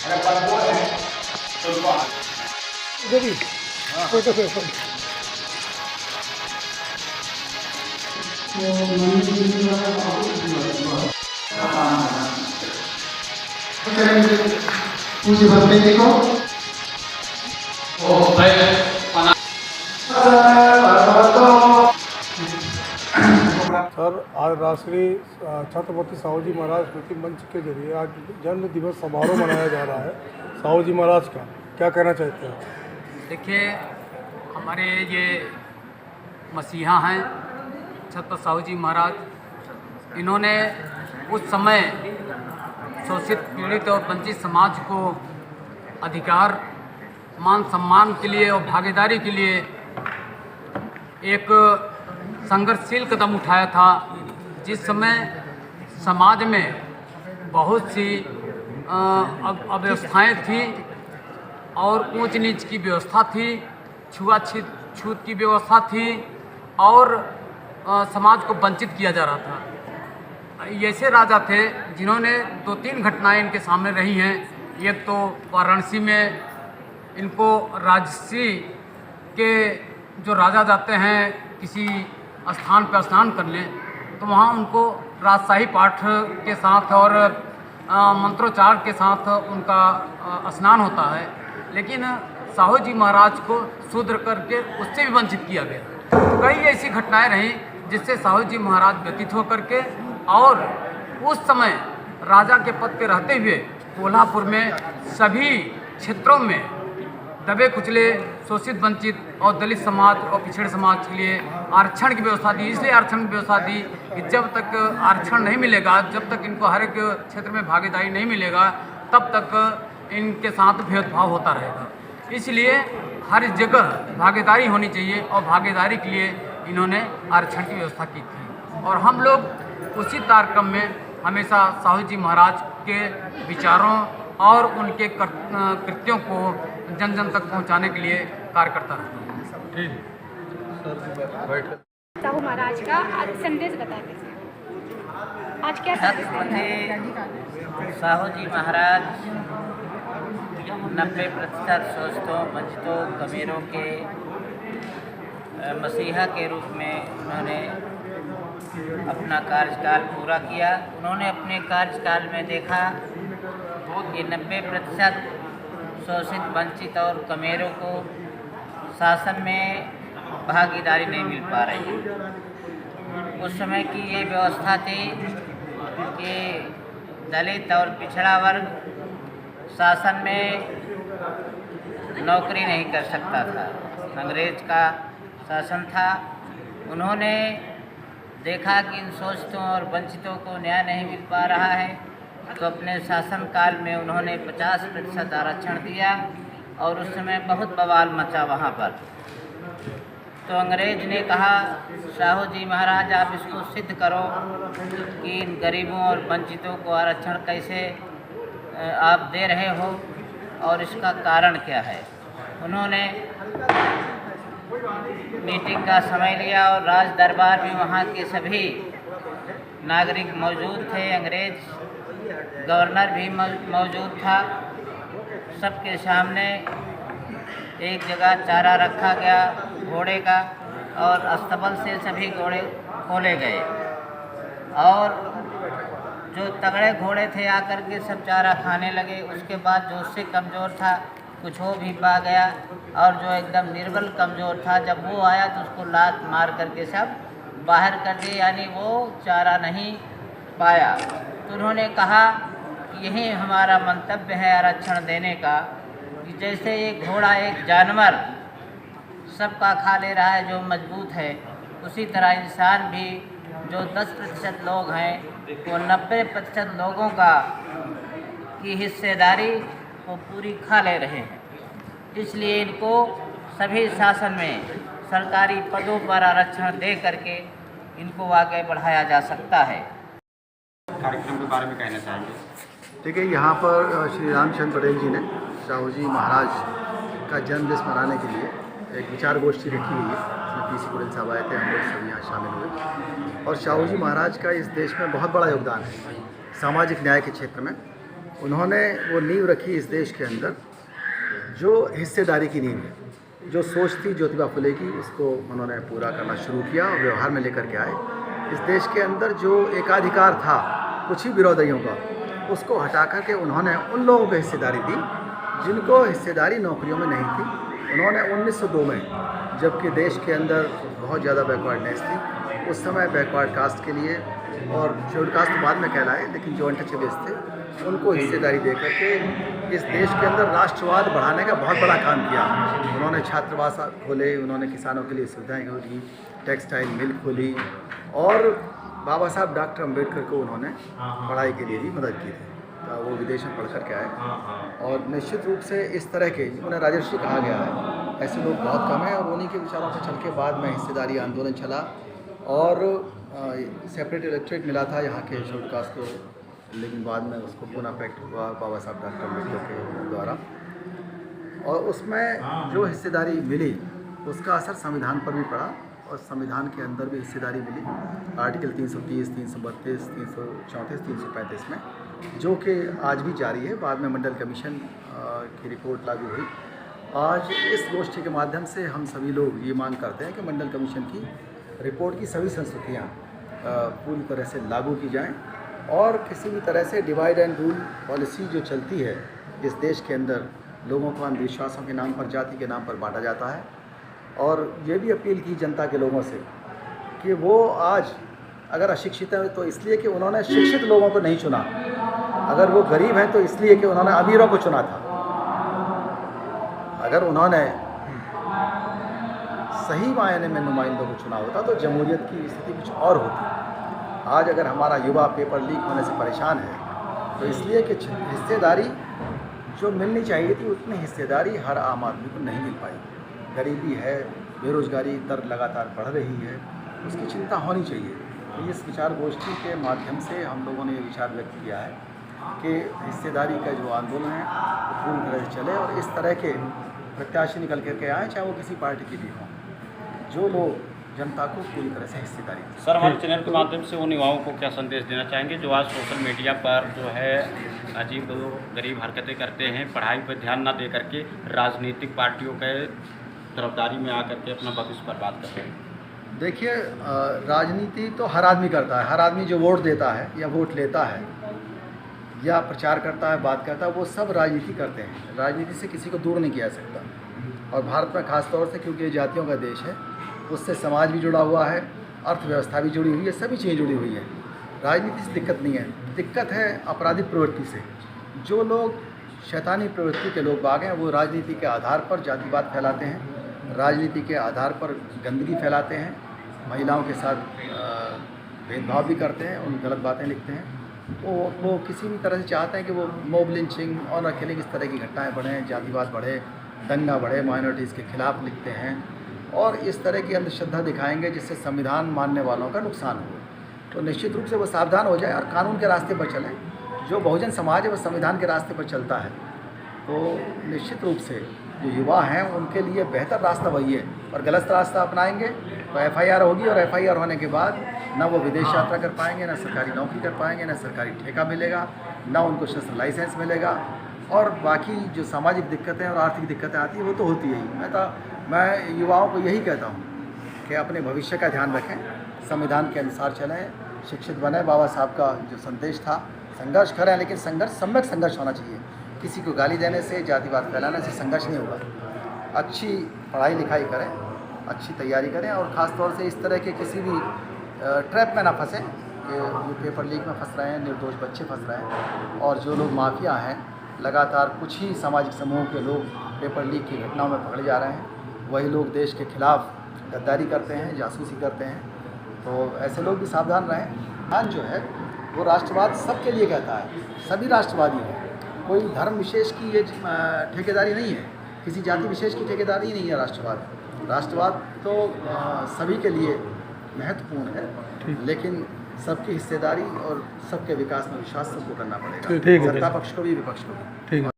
अगर बदबू है तो उनको इधर ही फोटो पे फोटो। पूज्य भक्ति जी को सर, आज राष्ट्रीय छत्रपति साहू जी महाराज स्मृति मंच के जरिए आज जन्म दिवस समारोह मनाया जा रहा है साहू जी महाराज का, क्या कहना चाहते हैं? देखिए, हमारे ये मसीहा हैं छत्रपति साहू जी महाराज। इन्होंने उस समय शोषित, पीड़ित और वंचित समाज को अधिकार, मान सम्मान के लिए और भागीदारी के लिए एक संघर्षशील कदम उठाया था। जिस समय समाज में बहुत सी अव्यवस्थाएं थी और ऊंच नीच की व्यवस्था थी, छूत की व्यवस्था थी और समाज को वंचित किया जा रहा था। ऐसे राजा थे जिन्होंने 2-3 घटनाएं इनके सामने रही हैं। एक तो वाराणसी में इनको राजसी के जो राजा जाते हैं किसी स्थान पर स्नान करने, तो वहाँ उनको राजशाही पाठ के साथ और मंत्रोच्चार के साथ उनका स्नान होता है, लेकिन साहू जी महाराज को शूद्र करके उससे भी वंचित किया गया। कई ऐसी घटनाएं रहीं जिससे साहू जी महाराज व्यतीत होकर के और उस समय राजा के पद पे रहते हुए कोल्हापुर में सभी क्षेत्रों में दबे कुचले, शोषित, वंचित और दलित समाज और पिछड़े समाज के लिए आरक्षण की व्यवस्था दी। इसलिए आरक्षण की व्यवस्था दी कि जब तक आरक्षण नहीं मिलेगा, जब तक इनको हर एक क्षेत्र में भागीदारी नहीं मिलेगा, तब तक इनके साथ भेदभाव होता रहेगा। इसलिए हर जगह भागीदारी होनी चाहिए और भागीदारी के लिए इन्होंने आरक्षण की व्यवस्था की थी। और हम लोग उसी तारतम्य में हमेशा साहू जी महाराज के विचारों और उनके कृत्यों को जन जन तक पहुंचाने के लिए कार्य करता रहता है। साहू महाराज का आज संदेश बताते हैं। आज क्या छत्रपति साहू जी महाराज 90% शोषितों, वंचितों, कबीरों के मसीहा के रूप में उन्होंने अपना कार्यकाल पूरा किया। उन्होंने अपने कार्यकाल में देखा कि 90% शोषित, वंचित और कमेरों को शासन में भागीदारी नहीं मिल पा रही। उस समय की ये व्यवस्था थी कि दलित और पिछड़ा वर्ग शासन में नौकरी नहीं कर सकता था। अंग्रेज का शासन था। उन्होंने देखा कि इन शोषितों और वंचितों को न्याय नहीं मिल पा रहा है, तो अपने शासनकाल में उन्होंने 50% आरक्षण दिया और उस समय बहुत बवाल मचा वहाँ पर। तो अंग्रेज ने कहा, साहू जी महाराज आप इसको सिद्ध करो कि इन गरीबों और वंचितों को आरक्षण कैसे आप दे रहे हो और इसका कारण क्या है। उन्होंने मीटिंग का समय लिया और राज दरबार में वहाँ के सभी नागरिक मौजूद थे। अंग्रेज गवर्नर भी मौजूद था। सबके सामने एक जगह चारा रखा गया घोड़े का और अस्तबल से सभी घोड़े खोले गए और जो तगड़े घोड़े थे आकर के सब चारा खाने लगे। उसके बाद जो उससे कमज़ोर था कुछ हो भी पा गया और जो एकदम निर्बल कमज़ोर था, जब वो आया तो उसको लात मार करके सब बाहर कर दिए, यानी वो चारा नहीं पाया। तो उन्होंने कहा कि यही हमारा मंतव्य है आरक्षण देने का कि जैसे एक घोड़ा एक जानवर सबका खा ले रहा है जो मजबूत है, उसी तरह इंसान भी जो 10% लोग हैं वो 90% लोगों का की हिस्सेदारी वो पूरी खा ले रहे हैं। इसलिए इनको सभी शासन में सरकारी पदों पर आरक्षण दे करके इनको आगे बढ़ाया जा सकता है। कार्यक्रम के बारे में कहना चाहेंगे? देखिए, यहाँ पर श्री रामचंद्र पटेल जी ने साहू जी महाराज का जन्मदिवस मनाने के लिए एक विचार गोष्ठी रखी हुई है, जिसमें पीसी पटेल साहब आए थे, हम लोग सब यहाँ शामिल हुए। और साहू जी महाराज का इस देश में बहुत बड़ा योगदान है सामाजिक न्याय के क्षेत्र में। उन्होंने वो नींव रखी इस देश के अंदर जो हिस्सेदारी की नींव है। जो सोच थी ज्योतिबा फुले की, उसको उन्होंने पूरा करना शुरू किया और व्यवहार में लेकर के आए। इस देश के अंदर जो एकाधिकार था कुछ ही विरोधियों का, उसको हटा कर के उन्होंने उन लोगों को हिस्सेदारी दी जिनको हिस्सेदारी नौकरियों में नहीं थी। उन्होंने 1902 में, जबकि देश के अंदर बहुत ज़्यादा बैकवर्डनेस थी, उस समय बैकवर्ड कास्ट के लिए, और शेड्यूल कास्ट बाद में कहलाए, लेकिन जो अनटचेबल्स थे उनको हिस्सेदारी दे करके इस देश के अंदर राष्ट्रवाद बढ़ाने का बहुत बड़ा काम किया। उन्होंने छात्रावास खोले, उन्होंने किसानों के लिए सुविधाएँ खोली, टेक्सटाइल मिल खोली, और बाबा साहब डॉक्टर अम्बेडकर को उन्होंने पढ़ाई के लिए भी मदद की थी। तो वो विदेश में पढ़ कर के आए, और निश्चित रूप से इस तरह के, उन्हें राजर्षि कहा गया है, ऐसे लोग बहुत कम हैं। और उन्हीं के विचारों पर चल के बाद में हिस्सेदारी आंदोलन चला और सेपरेट इलेक्ट्रेट मिला था यहाँ के शेड्यूल कास्ट को, लेकिन बाद में उसको पुनः पैक्ट हुआ बाबा साहब डॉक्टर अम्बेडकर के द्वारा, और उसमें जो हिस्सेदारी मिली उसका असर संविधान पर भी पड़ा, और संविधान के अंदर भी हिस्सेदारी मिली आर्टिकल 330, 332, 334, 335 में, जो कि आज भी जारी है। बाद में मंडल कमीशन की रिपोर्ट लागू हुई। आज इस गोष्ठी के माध्यम से हम सभी लोग ये मांग करते हैं कि मंडल कमीशन की रिपोर्ट की सभी संस्तुतियाँ पूरी तरह से लागू की जाएं, और किसी भी तरह से डिवाइड एंड रूल पॉलिसी जो चलती है इस देश के अंदर, लोगों को अंधविश्वासों के नाम पर, जाति के नाम पर बांटा जाता है। और ये भी अपील की जनता के लोगों से कि वो आज अगर अशिक्षित हैं तो इसलिए कि उन्होंने शिक्षित लोगों को नहीं चुना, अगर वो गरीब हैं तो इसलिए कि उन्होंने अमीरों को चुना था। अगर उन्होंने सही मायने में नुमाइंदों को चुना होता तो जमहूरियत की स्थिति कुछ और होती। आज अगर हमारा युवा पेपर लीक होने से परेशान है तो इसलिए कि हिस्सेदारी जो मिलनी चाहिए थी उतनी हिस्सेदारी हर आम आदमी को नहीं मिल पाई। गरीबी है, बेरोजगारी दर लगातार बढ़ रही है, उसकी चिंता होनी चाहिए। तो इस विचार गोष्ठी के माध्यम से हम लोगों ने ये विचार व्यक्त किया है कि हिस्सेदारी का जो आंदोलन है वो पूरी तरह से चले, और इस तरह के प्रत्याशी निकल करके आए, चाहे वो किसी पार्टी के भी हों, जो लोग जनता को पूरी तरह से हिस्सेदारी दें। सर, हमारे चैनल के माध्यम से उन युवाओं को क्या संदेश देना चाहेंगे जो आज सोशल मीडिया पर जो है अजीब गरीब हरकतें करते हैं, पढ़ाई पर ध्यान ना दे करके राजनीतिक पार्टियों के तरफदारी में आकर के अपना भविष्य बर्बाद कर रहे हैं? देखिए, राजनीति तो हर आदमी करता है। हर आदमी जो वोट देता है या वोट लेता है या प्रचार करता है, बात करता है, वो सब राजनीति करते हैं। राजनीति से किसी को दूर नहीं किया जा सकता, और भारत में खास तौर से क्योंकि ये जातियों का देश है, उससे समाज भी जुड़ा हुआ है, अर्थव्यवस्था भी जुड़ी हुई है, सभी चीज़ें जुड़ी हुई है। राजनीति से दिक्कत नहीं है, दिक्कत है आपराधिक प्रवृत्ति से। जो लोग शैतानी प्रवृत्ति के लोग बाग हैं वो राजनीति के आधार पर जातिवाद फैलाते हैं, राजनीति के आधार पर गंदगी फैलाते हैं, महिलाओं के साथ भेदभाव भी करते हैं, उन गलत बातें लिखते हैं। वो किसी भी तरह से चाहते हैं कि वो मॉब लिंचिंग और किलिंग इस तरह की घटनाएं बढ़ें, जातिवाद बढ़े, दंगा बढ़े, माइनॉरिटीज़ के खिलाफ लिखते हैं, और इस तरह की अंधश्रद्धा दिखाएंगे जिससे संविधान मानने वालों का नुकसान हो। तो निश्चित रूप से वो सावधान हो जाए और कानून के रास्ते पर चलें। जो बहुजन समाज है वो संविधान के रास्ते पर चलता है। तो निश्चित रूप से जो युवा हैं उनके लिए बेहतर रास्ता वही है, और गलत रास्ता अपनाएंगे तो FIR होगी, और FIR होने के बाद ना वो विदेश यात्रा कर पाएंगे, ना सरकारी नौकरी कर पाएंगे, ना सरकारी ठेका मिलेगा, ना उनको शस्त्र लाइसेंस मिलेगा, और बाकी जो सामाजिक दिक्कतें और आर्थिक दिक्कतें आती हैं वो तो होती है। मैं युवाओं को यही कहता हूँ कि अपने भविष्य का ध्यान रखें, संविधान के अनुसार चलें, शिक्षित बने। बाबा साहब का जो संदेश था, संघर्ष करें, लेकिन संघर्ष सम्यक संघर्ष होना चाहिए। किसी को गाली देने से, जातिवाद फैलाने से संघर्ष नहीं होगा। अच्छी पढ़ाई लिखाई करें, अच्छी तैयारी करें, और ख़ास तौर से इस तरह के किसी भी ट्रैप में ना फंसें कि जो पेपर लीक में फंस रहे हैं, निर्दोष बच्चे फंस रहे हैं, और जो लोग माफिया हैं, लगातार कुछ ही सामाजिक समूहों के लोग पेपर लीक की घटनाओं में पकड़े जा रहे हैं। वही लोग देश के खिलाफ गद्दारी करते हैं, जासूसी करते हैं। तो ऐसे लोग भी सावधान रहें। हाँ, जो है वो राष्ट्रवाद सबके लिए कहता है, सभी राष्ट्रवादी हैं, कोई धर्म विशेष की ये ठेकेदारी नहीं है, किसी जाति विशेष की ठेकेदारी नहीं है। राष्ट्रवाद तो सभी के लिए महत्वपूर्ण है, लेकिन सबकी हिस्सेदारी और सबके विकास में विश्वास सबको करना पड़ेगा, सत्ता पक्ष को भी, विपक्ष को भी।